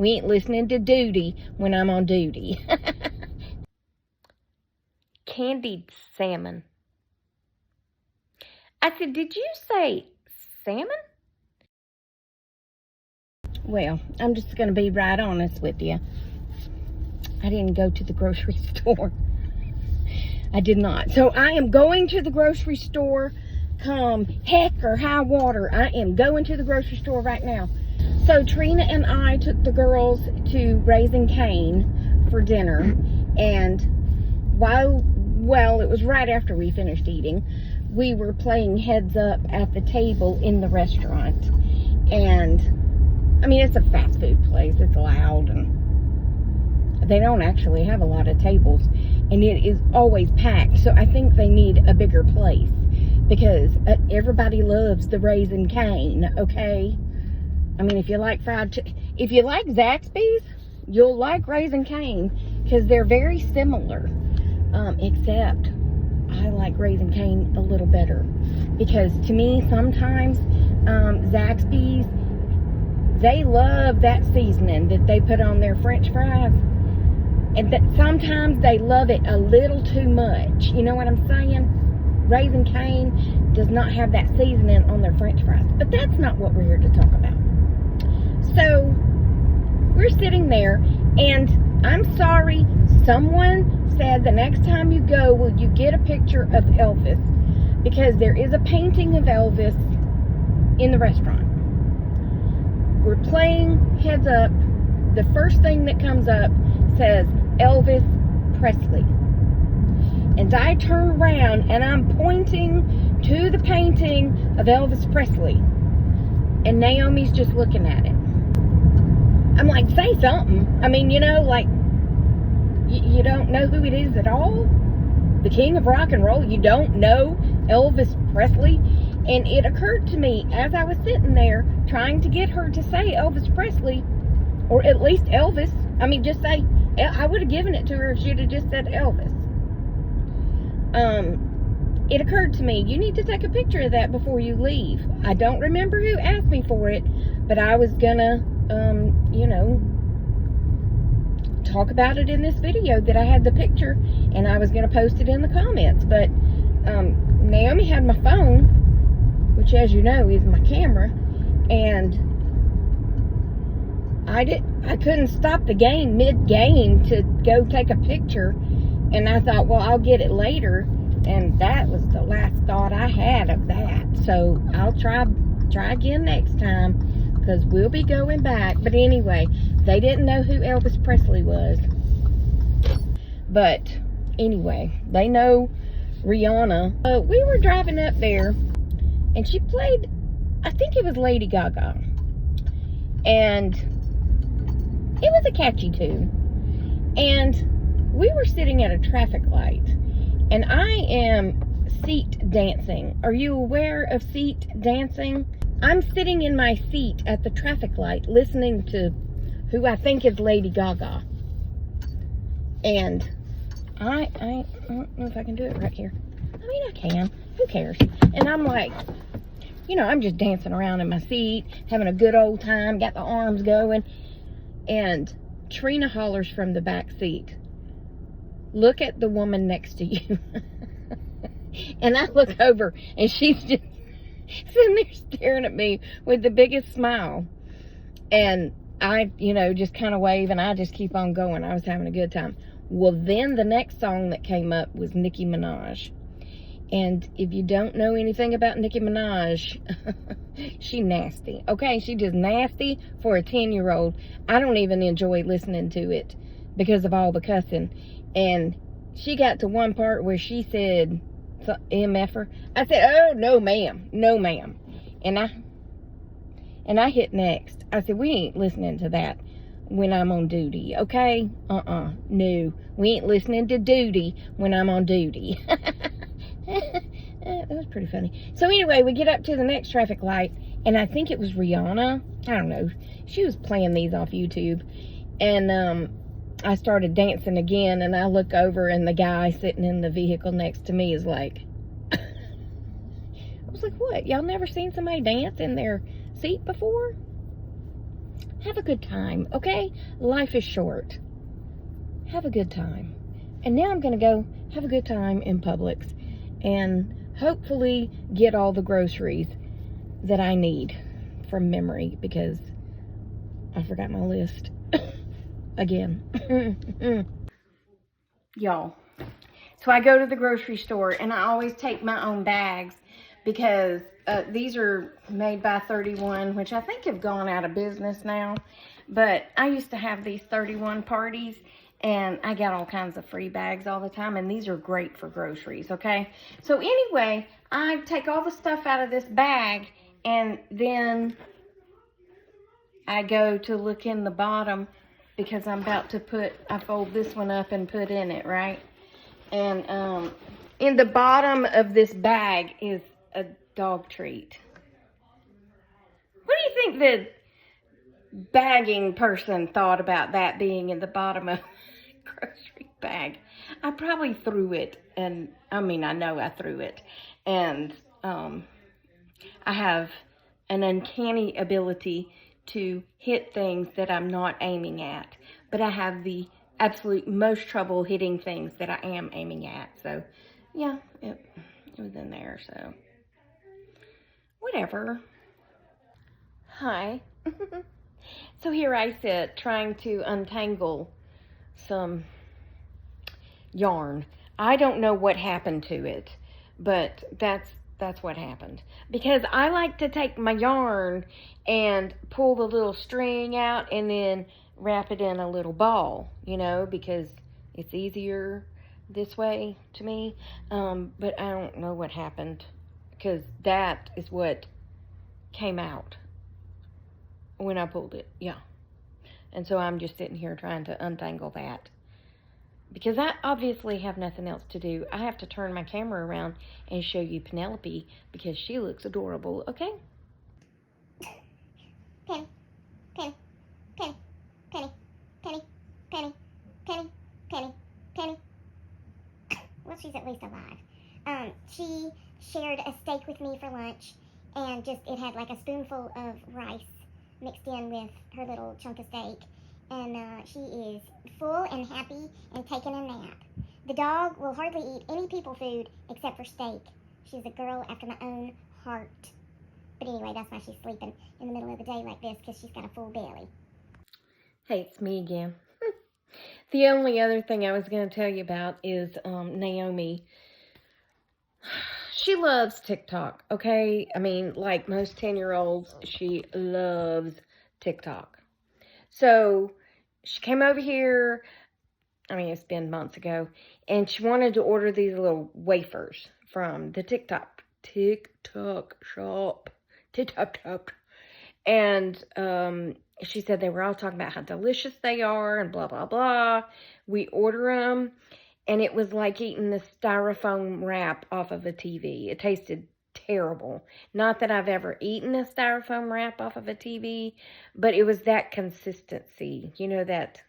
We ain't listening to Doody when I'm on duty. Candied salmon. I said, did you say salmon? Well, I'm just going to be right honest with you. I didn't go to the grocery store. I did not. So I am going to the grocery store come heck or high water. I am going to the grocery store right now. So Trina and I took the girls to Raising Cane for dinner. And it was right after we finished eating, we were playing heads up at the table in the restaurant. And I mean, it's a fast food place. It's loud, and they don't actually have a lot of tables, and it is always packed. So I think they need a bigger place, because everybody loves the Raising Cane, okay? I mean, if you like if you like Zaxby's, you'll like Raising Cane, because they're very similar, except I like Raising Cane a little better, because to me, sometimes Zaxby's, they love that seasoning that they put on their French fries. And that sometimes they love it a little too much. You know what I'm saying? Raising Cane does not have that seasoning on their French fries. But that's not what we're here to talk about. So, we're sitting there, and I'm sorry, someone said the next time you go, will you get a picture of Elvis? Because there is a painting of Elvis in the restaurant. We're playing heads up. The first thing that comes up says Elvis Presley. And I turn around and I'm pointing to the painting of Elvis Presley. And Naomi's just looking at it. I'm like, say something. I mean, you know, like, you don't know who it is at all? The king of rock and roll? You don't know Elvis Presley? And it occurred to me as I was sitting there trying to get her to say Elvis Presley, or at least Elvis. I mean, just say, I would have given it to her if she'd have just said Elvis. It occurred to me, you need to take a picture of that before you leave. I don't remember who asked me for it, but I was gonna, talk about it in this video that I had the picture, and I was gonna post it in the comments. But Naomi had my phone, which, as you know, is my camera, and I couldn't stop the game mid-game to go take a picture, and I thought, well, I'll get it later, and that was the last thought I had of that. So I'll try again next time, because we'll be going back. But anyway, they didn't know who Elvis Presley was, but anyway, they know Rihanna. We were driving up there, and she played, I think it was Lady Gaga, and it was a catchy tune. And we were sitting at a traffic light, and I am seat dancing. Are you aware of seat dancing? I'm sitting in my seat at the traffic light listening to who I think is Lady Gaga. And I don't know if I can do it right here. I mean, I can. Who cares? And I'm like, you know, I'm just dancing around in my seat, having a good old time, got the arms going. And Trina hollers from the back seat, look at the woman next to you. And I look over, and she's just sitting there staring at me with the biggest smile. And I, just kind of wave, and I just keep on going. I was having a good time. Well, then the next song that came up was Nicki Minaj. And if you don't know anything about Nicki Minaj, she nasty. Okay, she just nasty for a 10-year-old. I don't even enjoy listening to it because of all the cussing. And she got to one part where she said, MF'er. I said, oh, no, ma'am. No, ma'am. And I hit next. I said, we ain't listening to that when I'm on duty, okay? No. We ain't listening to Doody when I'm on duty. That was pretty funny. So anyway, we get up to the next traffic light, and I think it was Rihanna. I don't know. She was playing these off YouTube. And I started dancing again, and I look over, and the guy sitting in the vehicle next to me is like, I was like, what? Y'all never seen somebody dance in their seat before? have a good time, okay? Life is short. Have a good time. And now I'm going to go have a good time in Publix and hopefully get all the groceries that I need from memory, because I forgot my list again. Y'all, so I go to the grocery store and I always take my own bags, because these are made by 31, which I think have gone out of business now. But I used to have these 31 parties, and I got all kinds of free bags all the time, and these are great for groceries, okay? So anyway, I take all the stuff out of this bag, and then I go to look in the bottom, because I'm about to I fold this one up and put in it, right? And in the bottom of this bag is a dog treat. What do you think the bagging person thought about that being in the bottom of a grocery bag? I probably threw it, and I mean, I know I threw it. And I have an uncanny ability to hit things that I'm not aiming at, but I have the absolute most trouble hitting things that I am aiming at. So yeah, it was in there, so whatever. Hi. So here I sit trying to untangle some yarn. I don't know what happened to it, but that's what happened. Because I like to take my yarn and pull the little string out and then wrap it in a little ball, you know, because it's easier this way to me. But I don't know what happened, because that is what came out when I pulled it. Yeah. And so I'm just sitting here trying to untangle that, because I obviously have nothing else to do. I have to turn my camera around and show you Penelope, because she looks adorable, okay? Penny, Penny, Penny, Penny, Penny, Penny, Penny, Penny, Penny. Well, she's at least alive. She shared a steak with me for lunch, and it had like a spoonful of rice mixed in with her little chunk of steak. And she is full and happy and taking a nap. The dog will hardly eat any people food except for steak. She's a girl after my own heart. But anyway, that's why she's sleeping in the middle of the day like this, because she's got a full belly. Hey, it's me again. The only other thing I was going to tell you about is Naomi. She loves TikTok, okay? I mean, like most 10-year-olds, she loves TikTok. So she came over here, I mean, it's been months ago, and she wanted to order these little wafers from the TikTok shop. TikTok. And she said they were all talking about how delicious they are and blah, blah, blah. We order them, and it was like eating the styrofoam wrap off of a TV. It tasted terrible. Not that I've ever eaten a styrofoam wrap off of a TV, but it was that consistency. You know, that,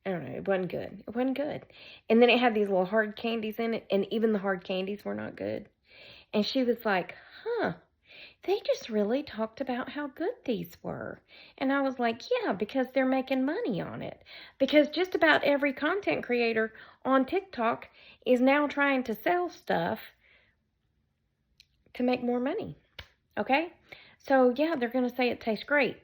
I don't know, it wasn't good. It wasn't good. And then it had these little hard candies in it, and even the hard candies were not good. And she was like, huh, they just really talked about how good these were. And I was like, yeah, because they're making money on it. Because just about every content creator on TikTok is now trying to sell stuff to make more money. Okay? So, yeah, they're going to say it tastes great.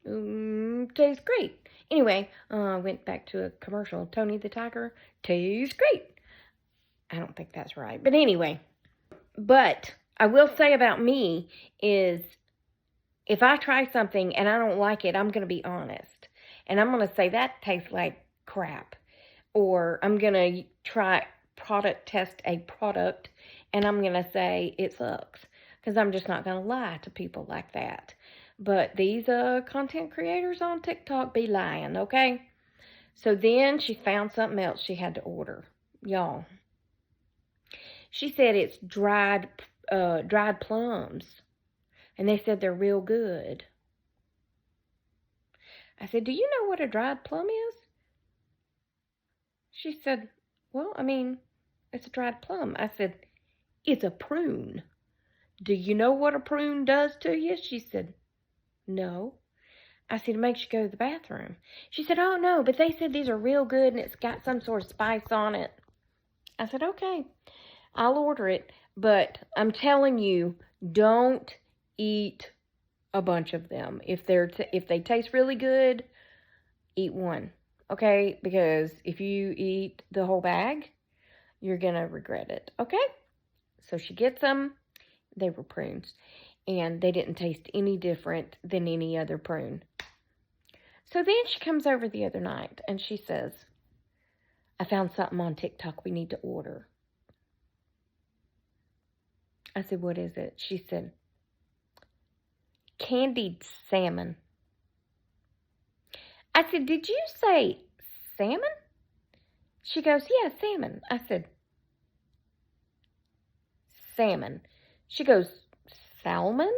Tastes great. Anyway, went back to a commercial. Tony the Tiger, tastes great. I don't think that's right. But anyway, but I will say about me is, if I try something and I don't like it, I'm going to be honest. And I'm going to say that tastes like crap. Or I'm going to test a product, and I'm going to say it sucks. Because I'm just not going to lie to people like that. But these content creators on TikTok be lying, okay? So then she found something else she had to order. Y'all. She said it's dried plums. And they said they're real good. I said, do you know what a dried plum is? She said, well, I mean, it's a dried plum. I said, it's a prune. Do you know what a prune does to you? She said, no. I said, it makes you go to the bathroom. She said, oh, no, but they said these are real good and it's got some sort of spice on it. I said, okay, I'll order it. But I'm telling you, don't eat a bunch of them. If they taste really good, eat one. Okay? Because if you eat the whole bag, you're going to regret it. Okay? So she gets them. They were prunes. And they didn't taste any different than any other prune. So then she comes over the other night and she says, I found something on TikTok we need to order. I said, what is it? She said, candied salmon. I said, did you say salmon? She goes, yeah, salmon. I said, salmon. She goes, salmon?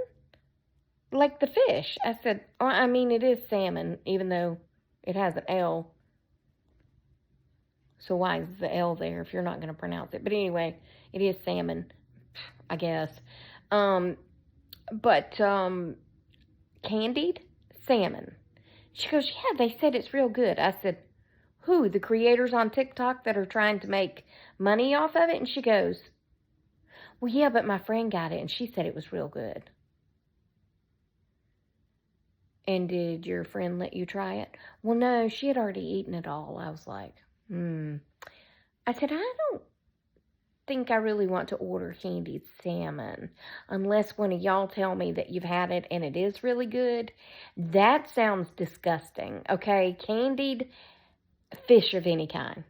Like the fish. I said, oh, I mean, it is salmon, even though it has an L. So why is the L there if you're not going to pronounce it? But anyway, it is salmon, I guess. Candied salmon. She goes, yeah, they said it's real good. I said, who? The creators on TikTok that are trying to make money off of it? And she goes, well, yeah, but my friend got it and she said it was real good. And did your friend let you try it? Well, no, she had already eaten it all. I was like, I said, I don't think I really want to order candied salmon unless one of y'all tell me that you've had it and it is really good. That sounds disgusting, okay? Candied fish of any kind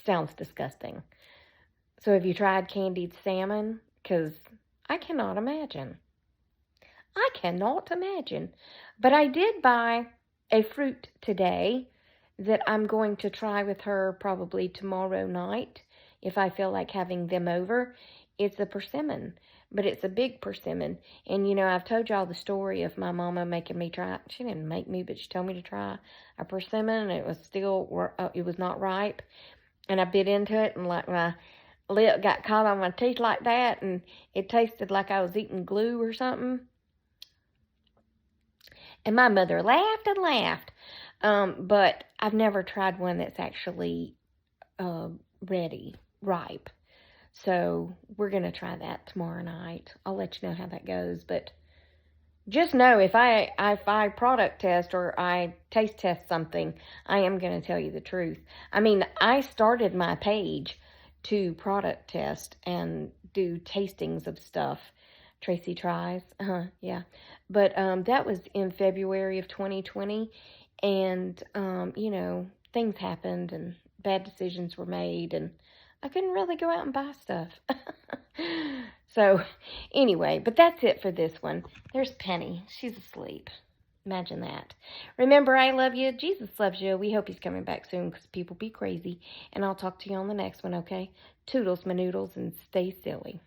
sounds disgusting. So have you tried candied salmon? Because I cannot imagine. I cannot imagine. But I did buy a fruit today that I'm going to try with her probably tomorrow night if I feel like having them over. It's a persimmon, but it's a big persimmon. And, you know, I've told y'all the story of my mama making me try. She didn't make me, but she told me to try a persimmon. It was still, it was not ripe. And I bit into it and like my lip got caught on my teeth like that. And it tasted like I was eating glue or something. And my mother laughed and laughed. But I've never tried one that's actually ready, ripe. So we're going to try that tomorrow night. I'll let you know how that goes. But just know if I product test or I taste test something, I am going to tell you the truth. I mean, I started my page to product test and do tastings of stuff. Tracy tries. Yeah. But that was in February of 2020. And, you know, things happened and bad decisions were made. And I couldn't really go out and buy stuff. So, anyway, but that's it for this one. There's Penny. She's asleep. Imagine that. Remember, I love you. Jesus loves you. We hope he's coming back soon because people be crazy. And I'll talk to you on the next one, okay? Toodles, my noodles, and stay silly.